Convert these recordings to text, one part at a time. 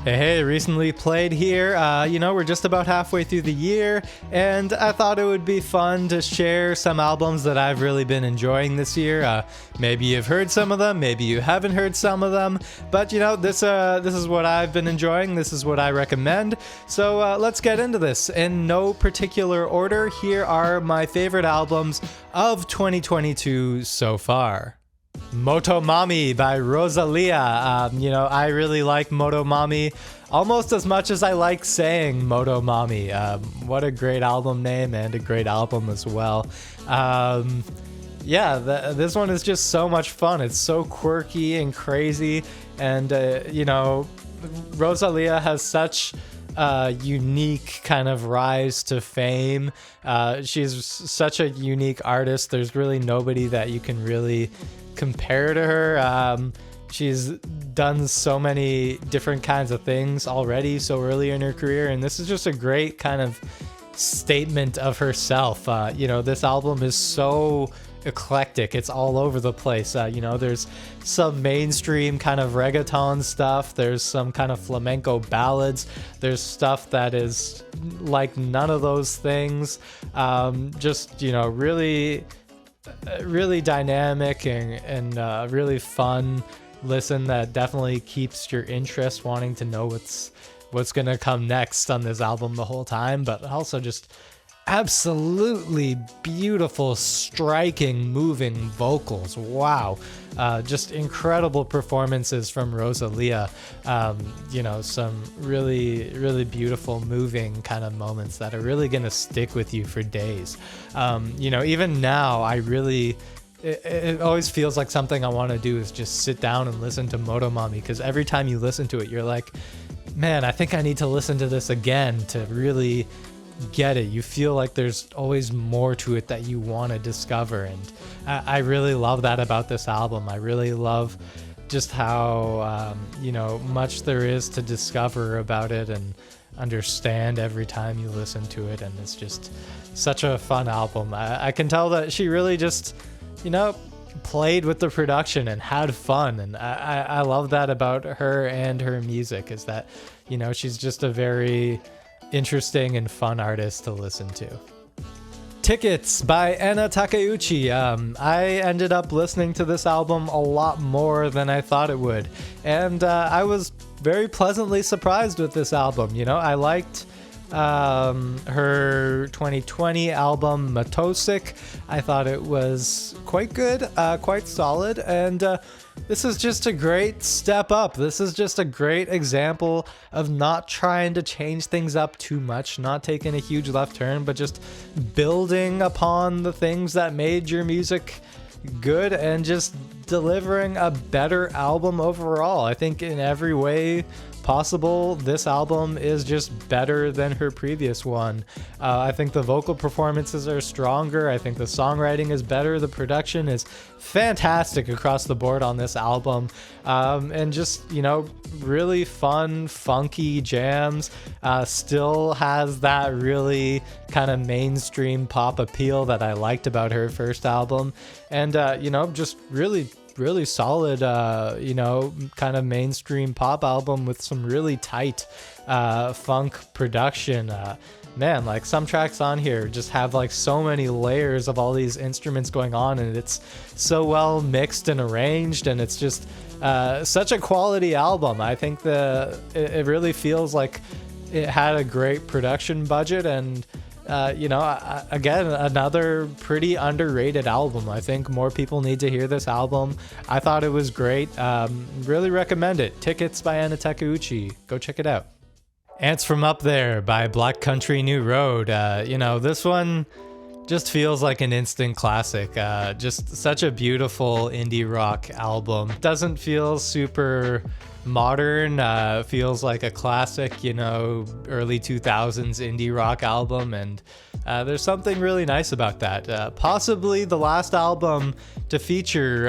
Hey, recently played here. We're just about halfway through the year, and I thought it would be fun to share some albums that I've really been enjoying this year. Maybe you've heard some of them, maybe you haven't heard some of them, but this is what I've been enjoying. This is what I recommend. So let's get into this. In no particular order, here are my favorite albums of 2022 so far. MOTOMAMI by RosalÍa. I really like MOTOMAMI almost as much as I like saying MOTOMAMI. What a great album name and a great album as well. This one is just so much fun. It's so quirky and crazy, and RosalÍa has such unique kind of rise to fame. She's such a unique artist. There's really nobody that you can really compare to her. She's done so many different kinds of things already so early in her career, and this is just a great kind of statement of herself. This album is so eclectic. It's all over the place. There's some mainstream kind of reggaeton stuff. There's some kind of flamenco ballads. There's stuff that is like none of those things. Really dynamic and really fun listen that definitely keeps your interest, wanting to know what's gonna come next on this album the whole time, but also just absolutely beautiful, striking, moving vocals. Wow. Just incredible performances from RosalÍa. Some really, really beautiful, moving kind of moments that are really going to stick with you for days. Even now, it always feels like something I want to do is just sit down and listen to MOTOMAMI, because every time you listen to it, you're like, man, I think I need to listen to this again to really get it. You feel like there's always more to it that you want to discover, and I really love that about this album. I really love just how much there is to discover about it and understand every time you listen to it, and it's just such a fun album. I can tell that she really just played with the production and had fun, and I love that about her and her music, is that she's just a very interesting and fun artist to listen to. Tickets by Anna Takeuchi. I ended up listening to this album a lot more than I thought it would, and I was very pleasantly surprised with this album. I liked her 2020 album Matosik. I thought it was quite good, quite solid, and this is just a great step up. This is just a great example of not trying to change things up too much, not taking a huge left turn, but just building upon the things that made your music good and just delivering a better album overall. I think in every way possible, this album is just better than her previous one. I think the vocal performances are stronger. I think the songwriting is better. The production is fantastic across the board on this album. And just, really fun, funky jams. Still has that really kind of mainstream pop appeal that I liked about her first album. And, just really solid, kind of mainstream pop album with some really tight funk production. Man, like some tracks on here just have like so many layers of all these instruments going on, and it's so well mixed and arranged, and it's just such a quality album. I think it really feels like it had a great production budget, and again, another pretty underrated album. I think more people need to hear this album. I thought it was great. Really recommend it. Tickets by Anna Takeuchi. Go check it out. Ants from Up There by Black Country New Road. This one just feels like an instant classic. Just such a beautiful indie rock album. Doesn't feel super modern, feels like a classic, early 2000s indie rock album, and there's something really nice about that. Possibly the last album to feature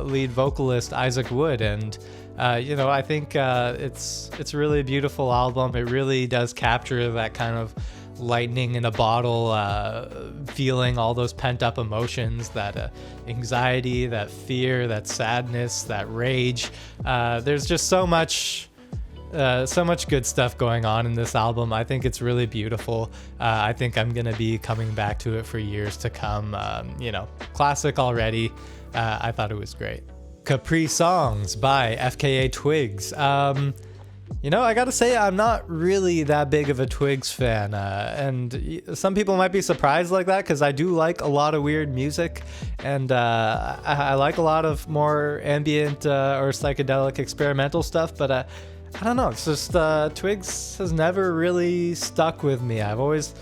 lead vocalist Isaac Wood, and I think it's really a beautiful album. It really does capture that kind of lightning in a bottle feeling, all those pent up emotions, that anxiety, that fear, that sadness, that rage. There's just so much So much good stuff going on in this album. I think it's really beautiful. I think I'm gonna be coming back to it for years to come. Classic already. I thought it was great. Caprisongs by FKA Twigs. I gotta say, I'm not really that big of a Twigs fan, and some people might be surprised like that, because I do like a lot of weird music, and I like a lot of more ambient or psychedelic experimental stuff, but I don't know, it's just Twigs has never really stuck with me. I've always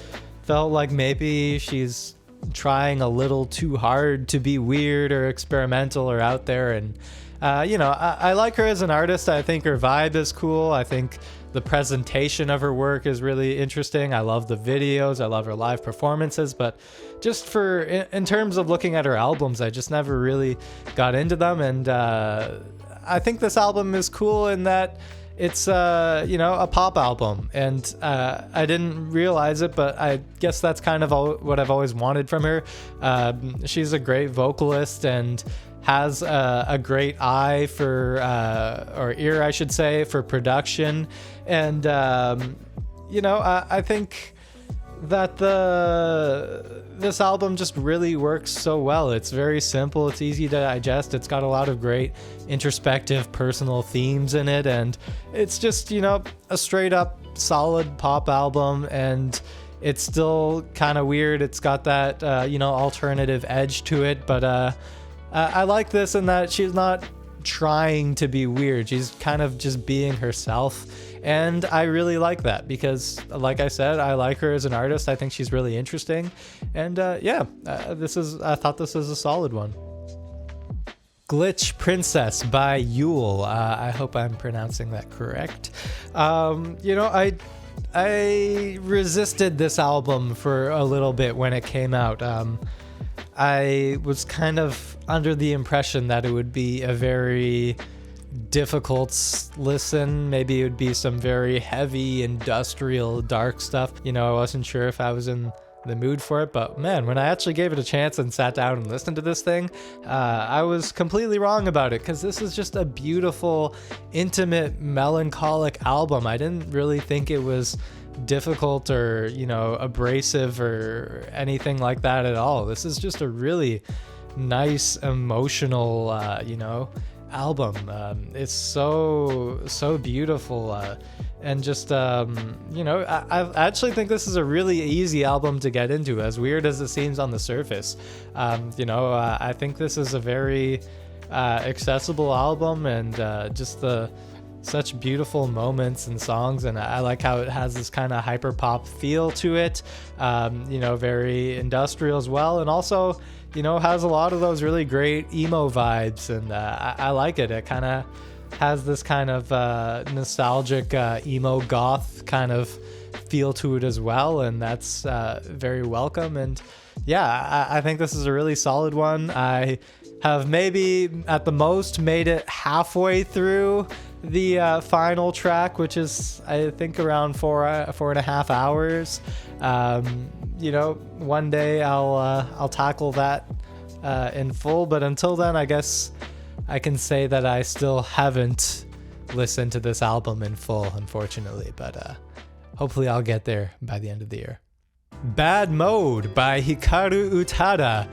felt like maybe she's trying a little too hard to be weird or experimental or out there, and I like her as an artist. I think her vibe is cool. I think the presentation of her work is really interesting. I love the videos. I love her live performances, but just in terms of looking at her albums, I just never really got into them, and I think this album is cool in that it's a pop album, and I didn't realize it, but I guess that's kind of what I've always wanted from her. She's a great vocalist and has a great eye for or ear, I should say, for production, and I think that this album just really works so well. It's very simple, it's easy to digest, it's got a lot of great introspective personal themes in it, and it's just a straight up solid pop album, and it's still kind of weird. It's got that alternative edge to it, but I like this in that she's not trying to be weird. She's kind of just being herself, and I really like that because, like I said, I like her as an artist. I think she's really interesting, and I thought this was a solid one. Glitch Princess by Yuele. I hope I'm pronouncing that correct. I resisted this album for a little bit when it came out. I was kind of under the impression that it would be a very difficult listen. Maybe it would be some very heavy, industrial, dark stuff. I wasn't sure if I was in the mood for it, but man, when I actually gave it a chance and sat down and listened to this thing, I was completely wrong about it, because this is just a beautiful, intimate, melancholic album. I didn't really think it was difficult or abrasive or anything like that at all. This is just a really nice, emotional album. It's so beautiful, and just I actually think this is a really easy album to get into, as weird as it seems on the surface. I think this is a very accessible album, and just such beautiful moments and songs, and I like how it has this kind of hyper pop feel to it, very industrial as well, and also has a lot of those really great emo vibes, and I like it. It kind of has this kind of nostalgic emo goth kind of feel to it as well, and that's very welcome. And I think this is a really solid one. I have maybe at the most made it halfway through the final track, which is I think around 4.5 hours. One day I'll tackle that in full, but until then, I guess I can say that I still haven't listened to this album in full, unfortunately, but hopefully I'll get there by the end of the year. BAD Mode by Hikaru Utada.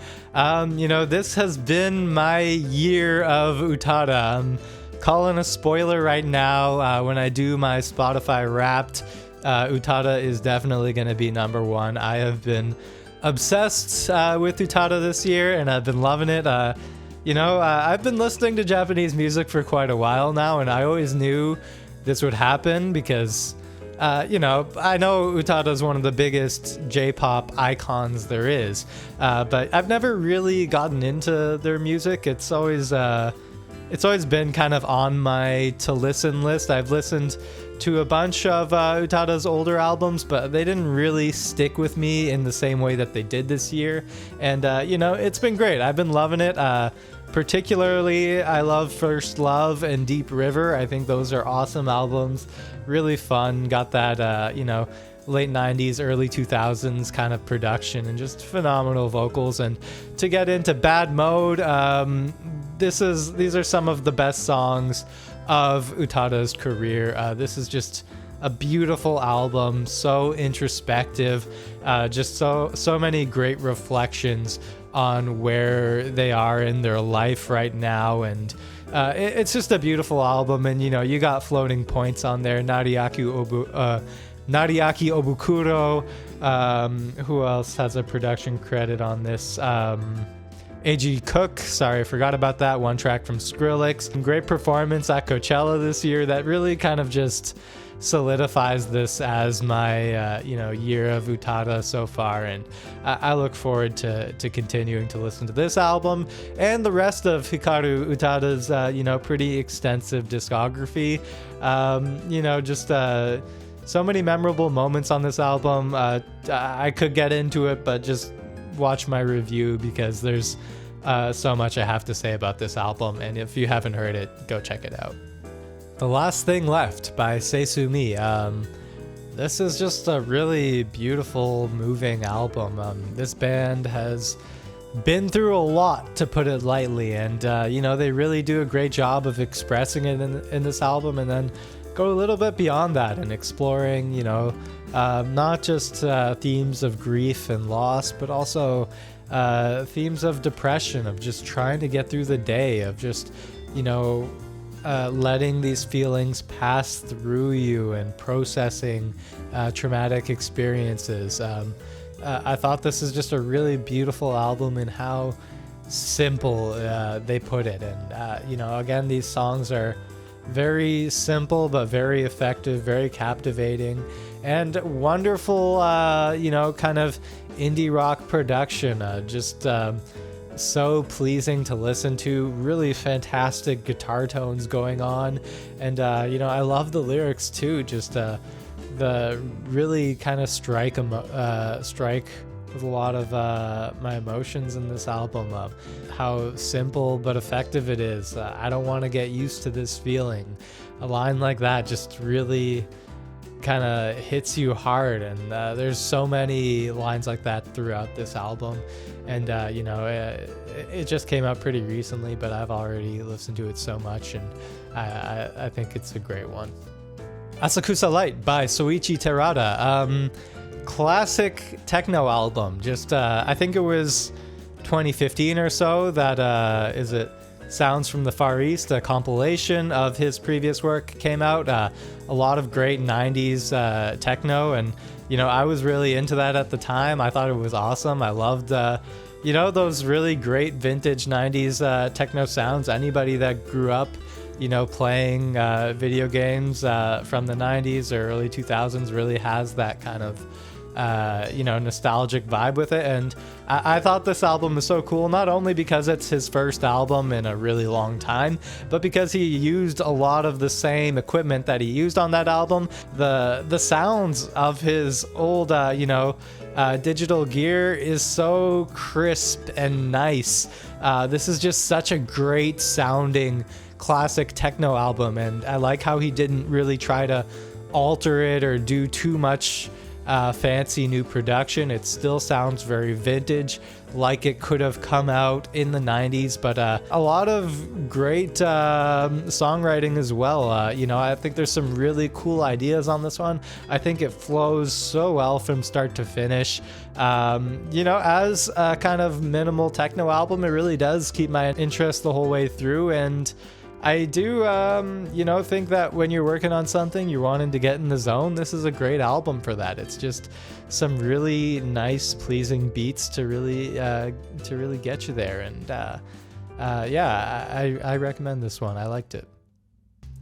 This has been my year of Utada. I'm calling a spoiler right now. When I do my Spotify Wrapped, Utada is definitely going to be number one. I have been obsessed with Utada this year, and I've been loving it. I've been listening to Japanese music for quite a while now, and I always knew this would happen because I know Utada is one of the biggest J-pop icons there is, but I've never really gotten into their music. It's always been kind of on my to-listen list. I've listened to a bunch of Utada's older albums, but they didn't really stick with me in the same way that they did this year. And, it's been great. I've been loving it. Particularly, I love First Love and Deep River. I think those are awesome albums. Really fun. Got that, late 90s, early 2000s kind of production and just phenomenal vocals. And to get into BAD Mode, these are some of the best songs of Utada's career. This is just a beautiful album, so introspective, just so many great reflections on where they are in their life right now, and it's just a beautiful album. And you got floating points on there, Nariaki Obukuro. Who else has a production credit on this? A.G. Cook, sorry, I forgot about that. One track from Skrillex. Great performance at Coachella this year that really kind of just solidifies this as my year of Utada so far, and I look forward to continuing to listen to this album and the rest of Hikaru Utada's pretty extensive discography. So many memorable moments on this album. I could get into it, but just watch my review because there's so much I have to say about this album, and if you haven't heard it, go check it out. The Last Thing Left by Seisumi. This is just a really beautiful, moving album. This band has been through a lot, to put it lightly, and they really do a great job of expressing it in this album, and then go a little bit beyond that and exploring, not just themes of grief and loss, but also themes of depression, of just trying to get through the day, of just, letting these feelings pass through you and processing traumatic experiences. I thought this is just a really beautiful album in how simple they put it. And, again, these songs are very simple but very effective, very captivating, and wonderful, kind of indie rock production. So pleasing to listen to, really fantastic guitar tones going on, and I love the lyrics too, just the really kind of strike with a lot of my emotions in this album, of how simple but effective it is. I don't want to get used to this feeling. A line like that just really kind of hits you hard, and there's so many lines like that throughout this album. And it just came out pretty recently, but I've already listened to it so much, and I think it's a great one. Asakusa Light by Soichi Terada. Classic techno album. Just I think it was 2015 or so that Sounds from the Far East, a compilation of his previous work, came out. A lot of great 90s techno, and I was really into that at the time. I thought it was awesome. I loved those really great vintage 90s techno sounds. Anybody that grew up playing video games from the 90s or early 2000s really has that kind of nostalgic vibe with it. And I thought this album was so cool, not only because it's his first album in a really long time, but because he used a lot of the same equipment that he used on that album. The sounds of his old digital gear is so crisp and nice. This is just such a great sounding classic techno album, and I like how he didn't really try to alter it or do too much fancy new production. It still sounds very vintage, like it could have come out in the 90s, but a lot of great songwriting as well. I think there's some really cool ideas on this one. I think it flows so well from start to finish. As a kind of minimal techno album, it really does keep my interest the whole way through, and I do, think that when you're working on something, you're wanting to get in the zone, this is a great album for that. It's just some really nice, pleasing beats to really get you there. And I recommend this one. I liked it.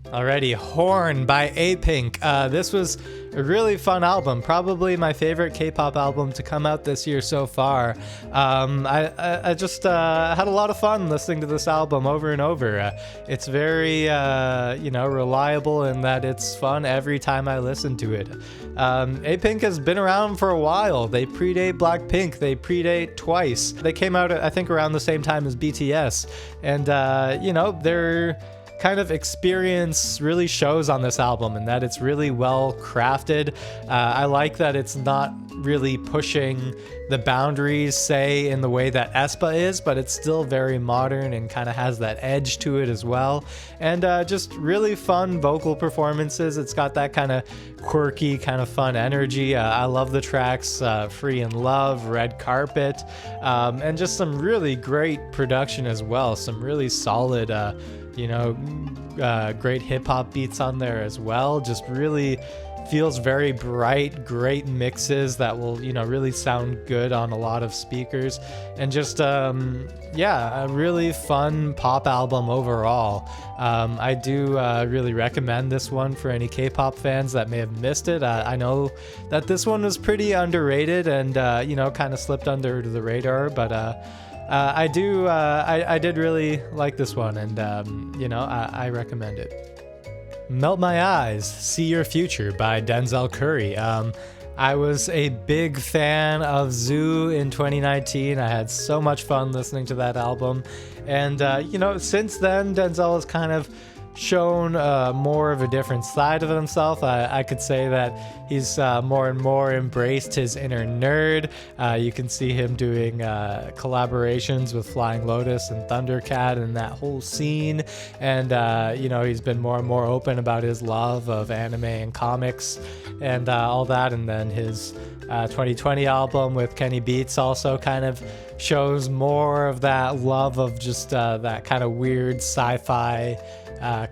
Alrighty, Horn by Apink. This was a really fun album, probably my favorite K-pop album to come out this year so far. I just had a lot of fun listening to this album over and over. It's very, reliable in that it's fun every time I listen to it. Apink has been around for a while. They predate Blackpink. They predate Twice. They came out, I think, around the same time as BTS. And, they're kind of experience really shows on this album, and that it's really well crafted. I like that it's not really pushing the boundaries, say, in the way that aespa is, but it's still very modern and kind of has that edge to it as well. And just really fun vocal performances. It's got that kind of quirky, kind of fun energy. I love the tracks Free in Love, Red Carpet, and just some really great production as well. Some really solid, great hip-hop beats on there as well. Just really feels very bright, great mixes that will, really sound good on a lot of speakers. And just, a really fun pop album overall. I do really recommend this one for any K-pop fans that may have missed it. I know that this one was pretty underrated and, kind of slipped under the radar, but I did really like this one, and, I recommend it. Melt My Eyes, See Your Future by Denzel Curry. I was a big fan of Zoo in 2019. I had so much fun listening to that album. And, since then, Denzel has kind of shown more of a different side of himself. I could say that he's more and more embraced his inner nerd. You can see him doing collaborations with Flying Lotus and Thundercat and that whole scene. And, he's been more and more open about his love of anime and comics and all that. And then his 2020 album with Kenny Beats also kind of shows more of that love of just that kind of weird sci-fi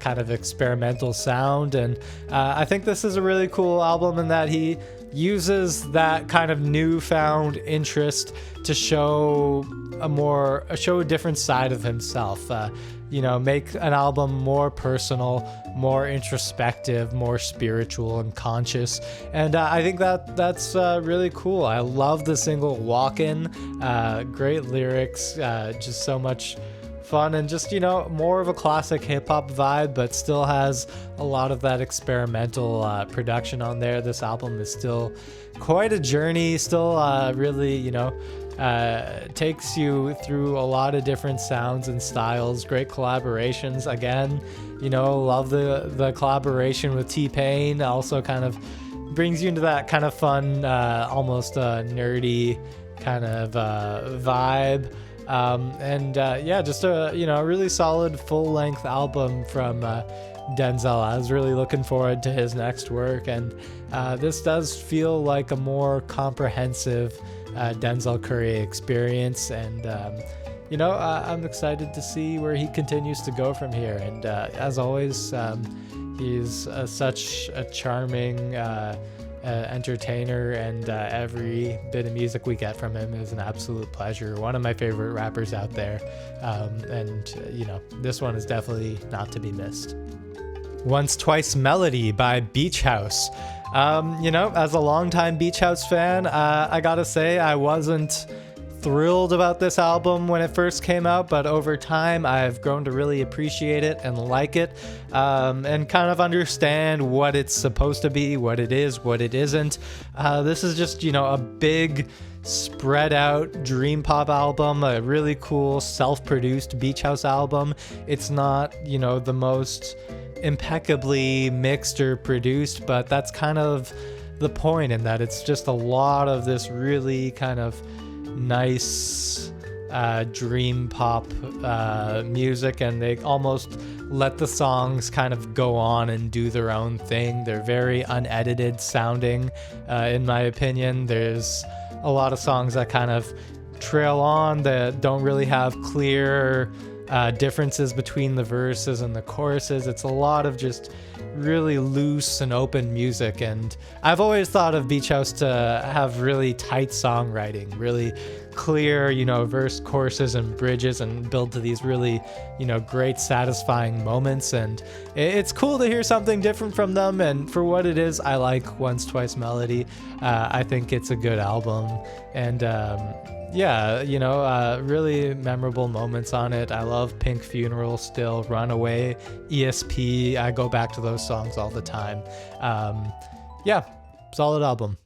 kind of experimental sound. And I think this is a really cool album in that he uses that kind of newfound interest to show a different side of himself. Make an album more personal, more introspective, more spiritual and conscious. And I think that's really cool. I love the single Walkin'. Great lyrics, just so much fun, and just more of a classic hip-hop vibe, but still has a lot of that experimental production on there. This album is still quite a journey, still really takes you through a lot of different sounds and styles. Great collaborations again. Love the collaboration with T-Pain. Also kind of brings you into that kind of fun, almost nerdy kind of vibe. Just a really solid full-length album from Denzel. I was really looking forward to his next work, and this does feel like a more comprehensive Denzel Curry experience, and I'm excited to see where he continues to go from here. And as always, he's such a charming entertainer, and every bit of music we get from him is an absolute pleasure. One of my favorite rappers out there, this one is definitely not to be missed. Once Twice Melody by Beach House. As a longtime Beach House fan, I gotta say I wasn't thrilled about this album when it first came out, but over time I've grown to really appreciate it and like it, and kind of understand what it's supposed to be, what it is, what it isn't. This is just, a big spread out dream pop album, a really cool self-produced Beach House album. It's not, the most impeccably mixed or produced, but that's kind of the point, in that it's just a lot of this really kind of nice dream pop music, and they almost let the songs kind of go on and do their own thing. They're very unedited sounding, in my opinion. There's a lot of songs that kind of trail on, that don't really have clear differences between the verses and the choruses. It's a lot of just really loose and open music, and I've always thought of Beach House to have really tight songwriting, really clear, verse, choruses, and bridges, and build to these really, great, satisfying moments. And it's cool to hear something different from them, and for what it is, I like Once Twice Melody. I think it's a good album, and really memorable moments on it. I love Pink Funeral still, Runaway, ESP. I go back to those songs all the time. Solid album.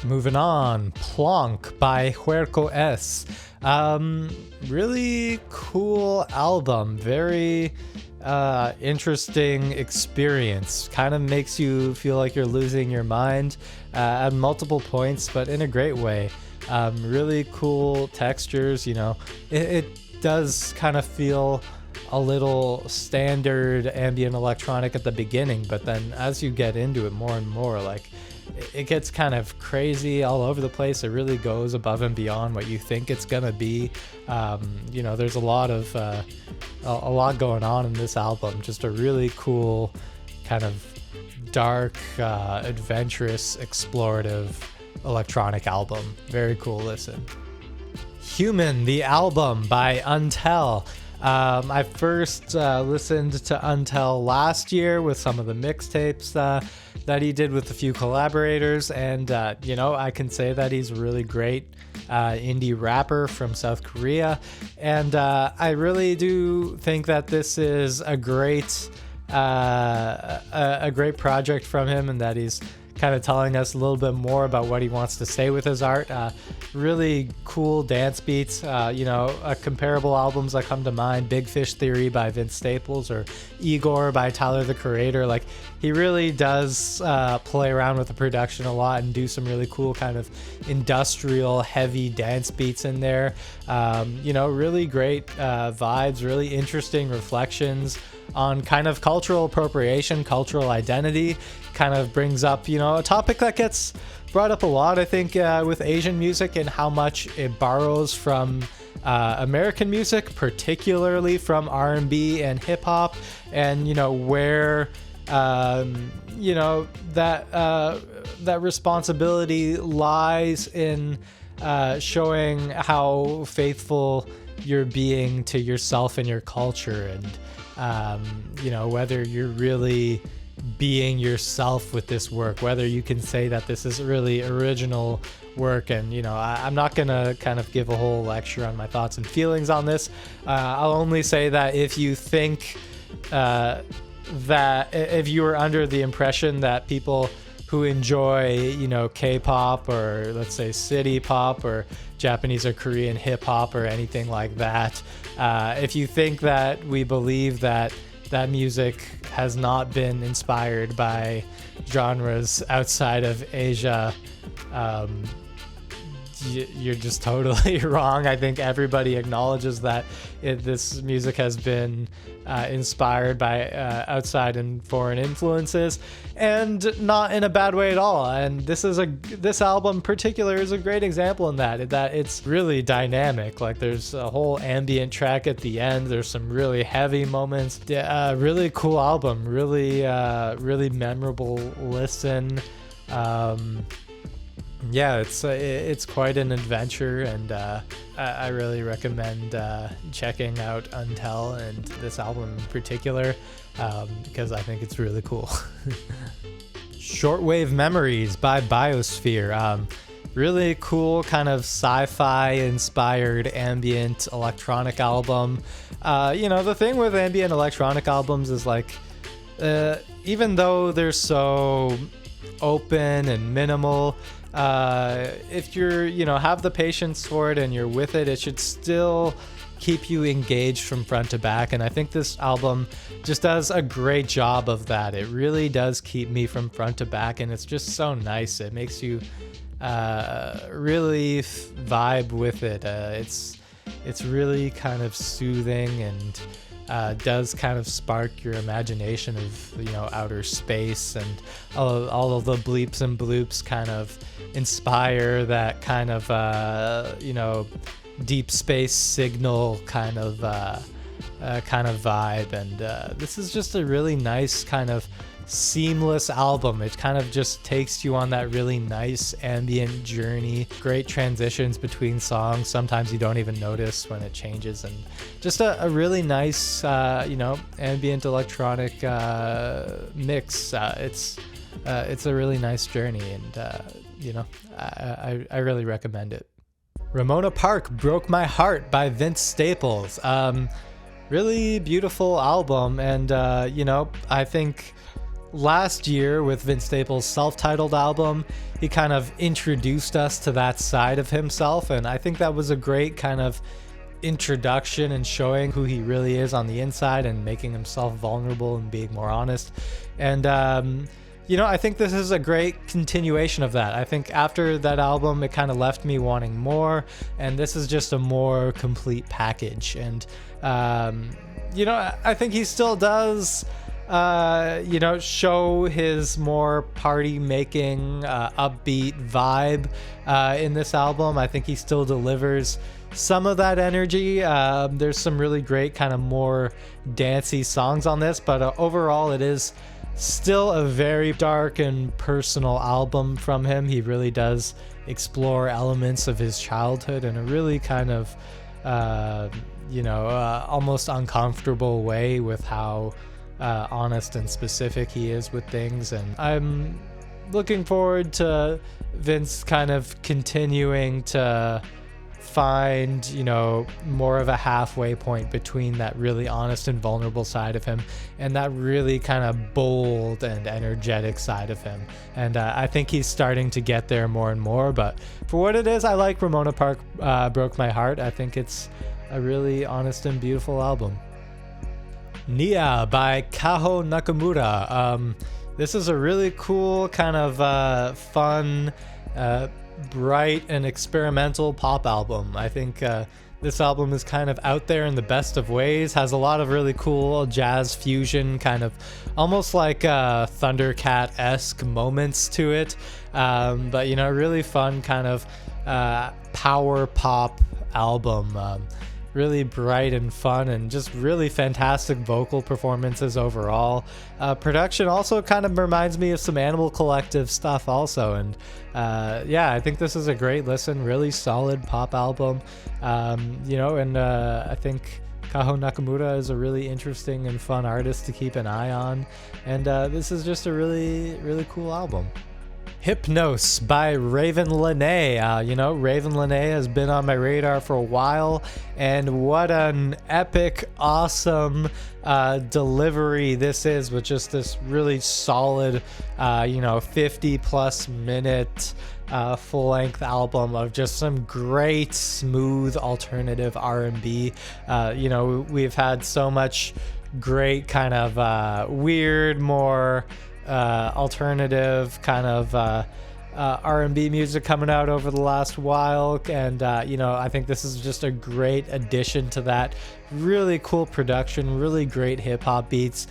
Moving on, Plonk by Huerco S. Really cool album. Very interesting experience. Kind of makes you feel like you're losing your mind at multiple points, but in a great way. Really cool textures, you know. It does kind of feel a little standard ambient electronic at the beginning, but then as you get into it more and more, like, it gets kind of crazy all over the place. It really goes above and beyond what you think it's gonna be. You know, there's a lot going on in this album. Just a really cool kind of dark, adventurous, explorative electronic album. Very cool listen. Human, the album by Untell. I first listened to Untell last year with some of the mixtapes that he did with a few collaborators, and you know, I can say that he's a really great indie rapper from South Korea, and I really do think that this is a great project from him, and that he's kind of telling us a little bit more about what he wants to say with his art. Really cool dance beats. You know, comparable albums that come to mind: Big Fish Theory by Vince Staples or Igor by Tyler the Creator. Like, he really does play around with the production a lot and do some really cool kind of industrial heavy dance beats in there. You know, really great vibes, really interesting reflections on kind of cultural appropriation, cultural identity. Kind of brings up, you know, a topic that gets brought up a lot, I think, with Asian music, and how much it borrows from American music, particularly from R&B and hip hop, and, you know, where you know, that responsibility lies in showing how faithful you're being to yourself and your culture, and you know, whether you're really being yourself with this work, whether you can say that this is really original work. And, you know, I'm not gonna kind of give a whole lecture on my thoughts and feelings on this. I'll only say that if you think that if you were under the impression that people who enjoy, you know, K-pop, or let's say city pop, or Japanese or Korean hip hop, or anything like that, if you think that we believe that music has not been inspired by genres outside of Asia, you're just totally wrong. I think everybody acknowledges that this music has been inspired by outside and foreign influences, and not in a bad way at all. And this album in particular is a great example in that it's really dynamic. Like, there's a whole ambient track at the end. There's some really heavy moments. Really cool album. Really memorable listen. Yeah, it's quite an adventure, and I really recommend checking out Untell and this album in particular, because I think it's really cool. Shortwave Memories by Biosphere. Really cool kind of sci-fi inspired ambient electronic album. You know, the thing with ambient electronic albums is, like, even though they're so open and minimal, if you're, you know, have the patience for it and you're with it, it should still keep you engaged from front to back. And I think this album just does a great job of that. It really does keep me from front to back, and it's just so nice. It makes you really vibe with it. It's really kind of soothing, and does kind of spark your imagination of, you know, outer space, and all of the bleeps and bloops kind of inspire that kind of you know, deep space signal kind of vibe. And this is just a really nice kind of seamless album. It kind of just takes you on that really nice ambient journey. Great transitions between songs. Sometimes you don't even notice when it changes, and just a really nice you know, ambient electronic mix. It's a really nice journey, and you know, I really recommend it. Ramona Park, Broke My Heart by Vince Staples. Really beautiful album, and you know, I think last year with Vince Staples' self-titled album, he kind of introduced us to that side of himself, and I think that was a great kind of introduction and showing who he really is on the inside and making himself vulnerable and being more honest. And I think this is a great continuation of that. I think after that album, it kind of left me wanting more, and this is just a more complete package. And I think he still does show his more party making upbeat vibe in this album. I think he still delivers some of that energy. There's some really great kind of more dancey songs on this, but overall it is still a very dark and personal album from him. He really does explore elements of his childhood in a really kind of almost uncomfortable way with how honest and specific he is with things. And I'm looking forward to Vince kind of continuing to find more of a halfway point between that really honest and vulnerable side of him and that really kind of bold and energetic side of him. And I think he's starting to get there more and more. But for what it is, I like Ramona Park Broke My Heart. I think it's a really honest and beautiful album. Nia by Kaho Nakamura. This is a really cool kind of fun, bright and experimental pop album. I think this album is kind of out there in the best of ways, has a lot of really cool jazz fusion, kind of almost like Thundercat-esque moments to it, but really fun kind of power pop album. Really bright and fun, and just really fantastic vocal performances overall. Production also kind of reminds me of some Animal Collective stuff also. And I think this is a great listen, really solid pop album. I think Kaho Nakamura is a really interesting and fun artist to keep an eye on. And this is just a really, really cool album. HYPNOS by Ravyn Lenae. Ravyn Lenae has been on my radar for a while, and what an epic, awesome delivery this is, with just this really solid, 50 plus minute full-length album of just some great, smooth, alternative R&B. We've had so much great kind of weird, more alternative kind of R&B music coming out over the last while, and I think this is just a great addition to that. Really cool production, really great hip-hop beats,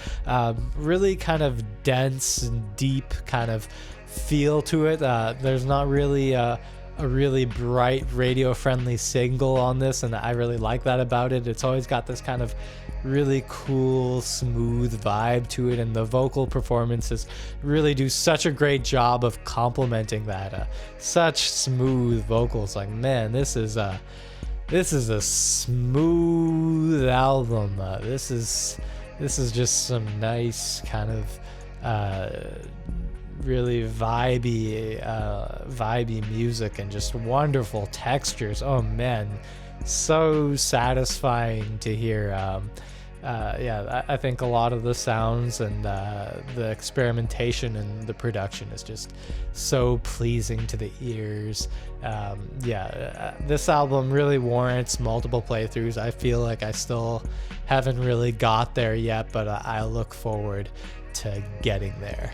really kind of dense and deep kind of feel to it. There's not really a really bright radio-friendly single on this, and I really like that about it. It's always got this kind of really cool, smooth vibe to it, and the vocal performances really do such a great job of complementing that. Such smooth vocals. Like, man, this is a smooth album. This is just some nice kind of really vibey music, and just wonderful textures. Oh man, so satisfying to hear. I think a lot of the sounds and the experimentation and the production is just so pleasing to the ears. This album really warrants multiple playthroughs. I feel like I still haven't really got there yet, but I look forward to getting there.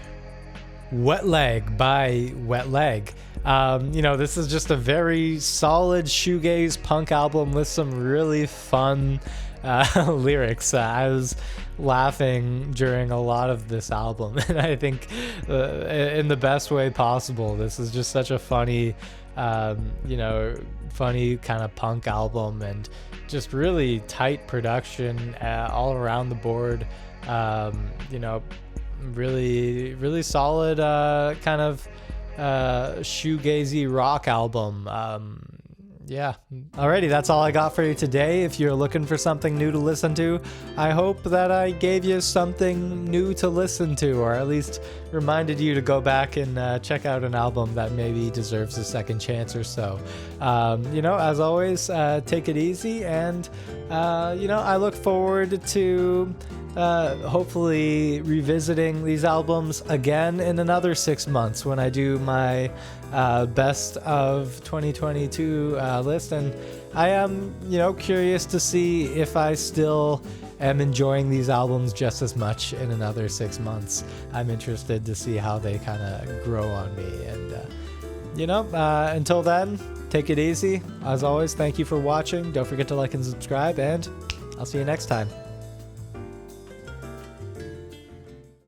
Wet Leg by Wet Leg. This is just a very solid shoegaze punk album with some really fun lyrics. I was laughing during a lot of this album, and I think in the best way possible. This is just such a funny funny kind of punk album, and just really tight production all around the board. Really, really solid kind of shoegazy rock album. Alrighty, that's all I got for you today. If you're looking for something new to listen to, I hope that I gave you something new to listen to, or at least reminded you to go back and check out an album that maybe deserves a second chance or so. As always, take it easy, and I look forward to hopefully revisiting these albums again in another 6 months when I do my best of 2022 list. And I am, curious to see if I still am enjoying these albums just as much in another 6 months. I'm interested to see how they kind of grow on me. And, until then, take it easy. As always, thank you for watching. Don't forget to like and subscribe, and I'll see you next time.